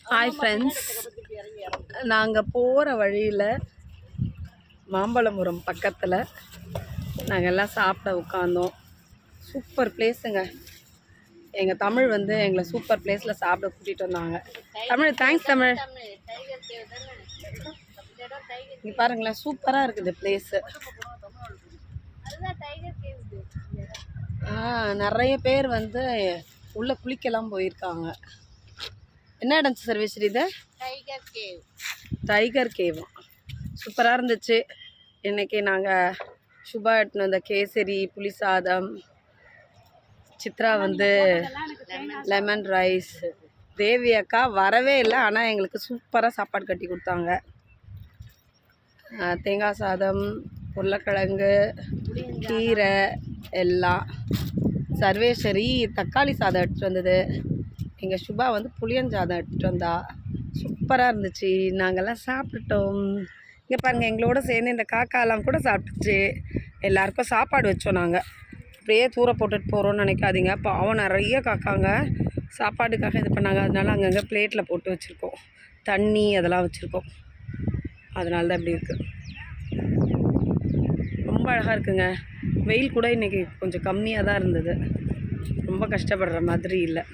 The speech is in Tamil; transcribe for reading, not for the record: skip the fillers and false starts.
ஹாய் ஃப்ரெண்ட்ஸ், நாங்கள் போகிற வழியில் மாம்பழபுரம் பக்கத்தில் நாங்கள் எல்லாம் சாப்பிட உட்காந்தோம். சூப்பர் பிளேஸுங்க. எங்கள் தமிழ் வந்து எங்களை சூப்பர் பிளேஸில் சாப்பிட கூட்டிகிட்டு வந்தாங்க. தமிழ் தேங்க்ஸ் தமிழ். இங்கே பாருங்களேன், சூப்பராக இருக்குது பிளேஸு. நிறைய பேர் வந்து உள்ளே குளிக்கலாம் போயிருக்காங்க. என்ன இடம் சர்வேஸ்வரி இது? Tiger cave. சூப்பராக இருந்துச்சு. இன்றைக்கி நாங்கள் சுபா எடுத்துன்னு வந்த கேசரி, புளி சாதம், சித்ரா வந்து லெமன் ரைஸ், தேவி அக்கா வரவே இல்லை, ஆனால் எங்களுக்கு சூப்பராக சாப்பாடு கட்டி கொடுத்தாங்க. தேங்காய் சாதம், உருளைக்கிழங்கு, கீரை எல்லாம். சர்வேஸ்வரி தக்காளி சாதம் எடுத்துகிட்டு வந்தது. எங்கள் சுபா வந்து புளியஞ்சாதம் எடுத்துகிட்டு வந்தா. சூப்பராக இருந்துச்சு. நாங்கள்லாம் சாப்பிட்டுட்டோம். இங்கே பாருங்கள், எங்களோட சேர்ந்து இந்த காக்காலாம் கூட சாப்பிட்டுச்சு. எல்லாருக்கும் சாப்பாடு வச்சோம். நாங்கள் அப்படியே தூர போட்டுட்டு போகிறோன்னு நினைக்காதீங்க. பாவம் நிறைய காக்காங்க சாப்பாடுக்காக இது பண்ணாங்க. அதனால அங்கங்கே பிளேட்டில் போட்டு வச்சுருக்கோம். தண்ணி அதெல்லாம் வச்சுருக்கோம். அதனால தான் இப்படி இருக்குது. ரொம்ப அழகாக இருக்குங்க. வெயில் கூட இன்றைக்கி கொஞ்சம் கம்மியாக தான் இருந்தது. ரொம்ப கஷ்டப்படுற மாதிரி இல்லை.